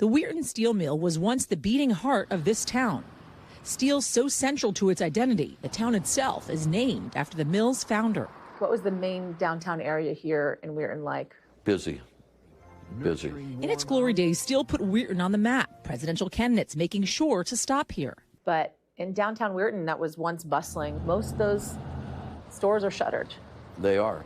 The Weirton steel mill was once the beating heart of this town. Steel so central to its identity, the town itself is named after the mill's founder. What was the main downtown area here in Weirton like? Busy. In its glory days, steel put Weirton on the map, presidential candidates making sure to stop here. But in downtown Weirton, that was once bustling. Most of those stores are shuttered. They are.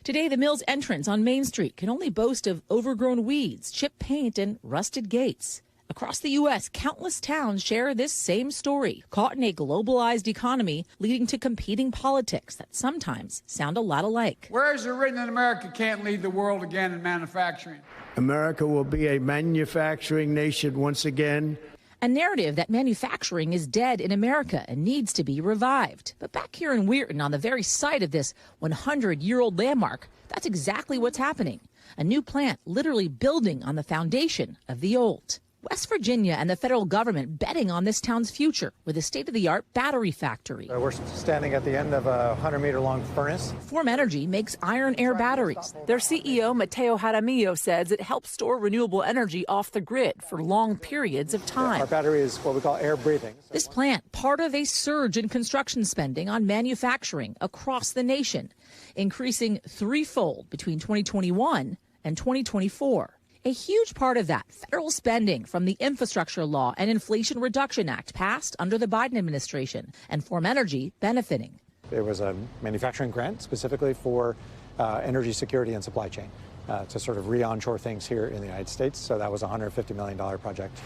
Today, the mill's entrance on Main Street can only boast of overgrown weeds, chipped paint, and rusted gates. Across the U.S., countless towns share this same story, caught in a globalized economy leading to competing politics that sometimes sound a lot alike. Where is it written that America can't lead the world again in manufacturing? America will be a manufacturing nation once again. A narrative that manufacturing is dead in America and needs to be revived. But back here in Weirton, on the very site of this 100-year-old landmark, that's exactly what's happening. A new plant literally building on the foundation of the old. West Virginia and the federal government betting on this town's future with a state-of-the-art battery factory. We're standing at the end of a 100-meter-long furnace. Form Energy makes iron-air batteries. Their CEO, Mateo Jaramillo, says it helps store renewable energy off the grid for long periods of time. Our battery is what we call air-breathing. This plant, part of a surge in construction spending on manufacturing across the nation, increasing threefold between 2021 and 2024. A huge part of that, federal spending from the Infrastructure Law and Inflation Reduction Act passed under the Biden administration, and Form Energy benefiting. There was a manufacturing grant specifically for energy security and supply chain to sort of re-onshore things here in the United States. So that was a $150 million project.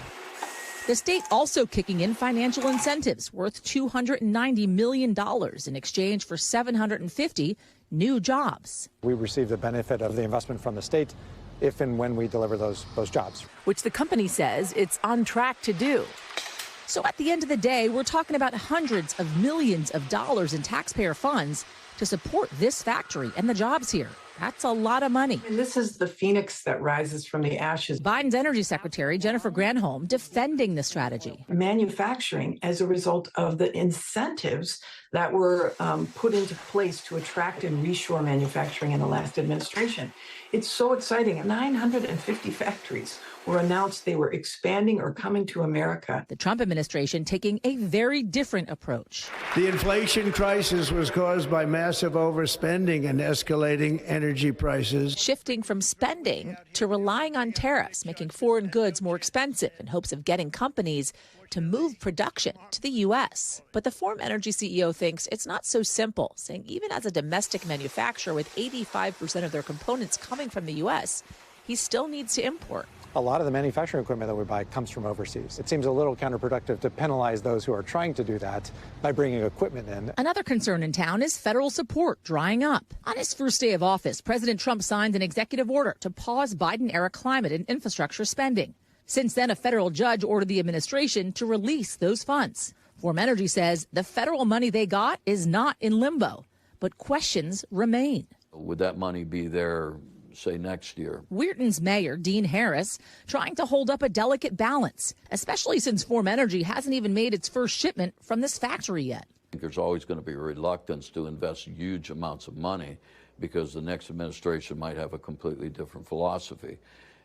The state also kicking in financial incentives worth $290 million in exchange for 750 new jobs. We received the benefit of the investment from the state if and when we deliver those jobs. Which the company says it's on track to do. So at the end of the day, we're talking about hundreds of millions of dollars in taxpayer funds to support this factory and the jobs here. That's a lot of money. And this is the phoenix that rises from the ashes. Biden's Energy Secretary, Jennifer Granholm, defending the strategy. Manufacturing, as a result of the incentives that were put into place to attract and reshore manufacturing in the last administration. It's so exciting. 950 factories were announced they were expanding or coming to America. The Trump administration taking a very different approach. The inflation crisis was caused by massive overspending and escalating energy prices. Shifting from spending to relying on tariffs, making foreign goods more expensive in hopes of getting companies to move production to the U.S. But the Form Energy CEO thinks it's not so simple, saying even as a domestic manufacturer with 85% of their components coming from the U.S., he still needs to import. A lot of the manufacturing equipment that we buy comes from overseas. It seems a little counterproductive to penalize those who are trying to do that by bringing equipment in. Another concern in town is federal support drying up. On his first day of office, President Trump signed an executive order to pause Biden-era climate and infrastructure spending. Since then, a federal judge ordered the administration to release those funds. Form Energy says the federal money they got is not in limbo, but questions remain. Would that money be there, say, next year? Weirton's mayor, Dean Harris, trying to hold up a delicate balance, especially since Form Energy hasn't even made its first shipment from this factory yet. I think there's always going to be a reluctance to invest huge amounts of money because the next administration might have a completely different philosophy.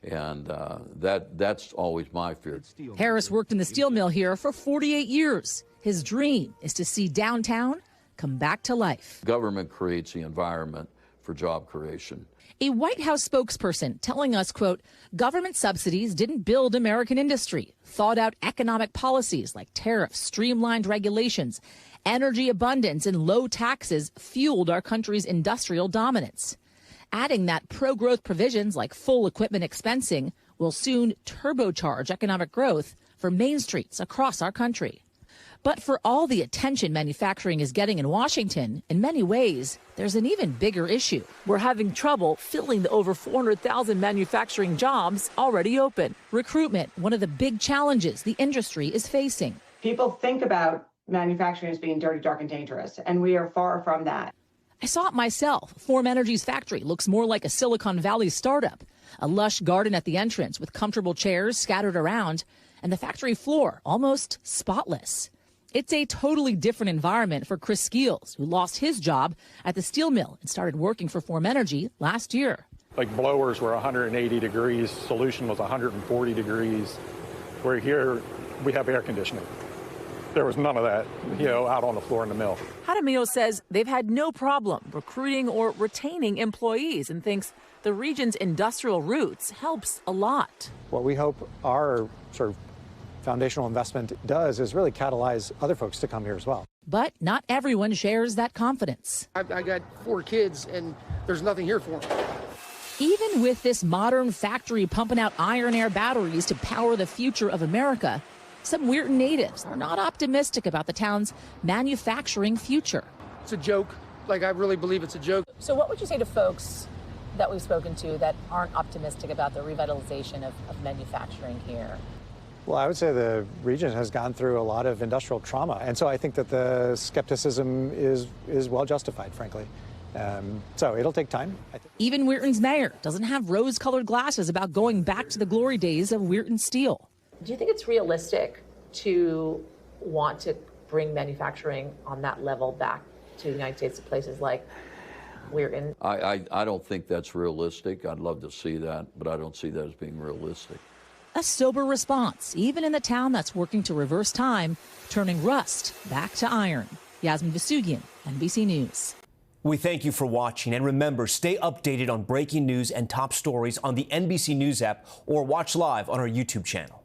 And that's always my fear. Harris worked in the steel mill here for 48 years. His dream is to see downtown come back to life. Government creates the environment for job creation. A White House spokesperson telling us, quote, government subsidies didn't build American industry. Thought out economic policies like tariffs, streamlined regulations, energy abundance, and low taxes fueled our country's industrial dominance. Adding that pro-growth provisions like full equipment expensing will soon turbocharge economic growth for main streets across our country. But for all the attention manufacturing is getting in Washington, in many ways, there's an even bigger issue. We're having trouble filling the over 400,000 manufacturing jobs already open. Recruitment, one of the big challenges the industry is facing. People think about manufacturing as being dirty, dark, and dangerous, and we are far from that. I saw it myself. Form Energy's factory looks more like a Silicon Valley startup. A lush garden at the entrance with comfortable chairs scattered around, and the factory floor almost spotless. It's a totally different environment for Chris Skeels, who lost his job at the steel mill and started working for Form Energy last year. Like blowers were 180 degrees, solution was 140 degrees. Where here, we have air conditioning. There was none of that, out on the floor in the mill. Jaramillo says they've had no problem recruiting or retaining employees and thinks the region's industrial roots helps a lot. What we hope our sort of foundational investment does is really catalyze other folks to come here as well. But not everyone shares that confidence. I got 4 kids, and there's nothing here for them. Even with this modern factory pumping out iron air batteries to power the future of America, some Weirton natives are not optimistic about the town's manufacturing future. It's a joke. I really believe it's a joke. So what would you say to folks that we've spoken to that aren't optimistic about the revitalization of manufacturing here? Well, I would say the region has gone through a lot of industrial trauma. And so I think that the skepticism is well justified, frankly. So it'll take time. Even Weirton's mayor doesn't have rose-colored glasses about going back to the glory days of Weirton Steel. Do you think it's realistic to want to bring manufacturing on that level back to the United States to places like Weirton? I don't think that's realistic. I'd love to see that, but I don't see that as being realistic. A sober response, even in the town that's working to reverse time, turning rust back to iron. Yasmin Vasugian, NBC News. We thank you for watching, and remember, stay updated on breaking news and top stories on the NBC News app or watch live on our YouTube channel.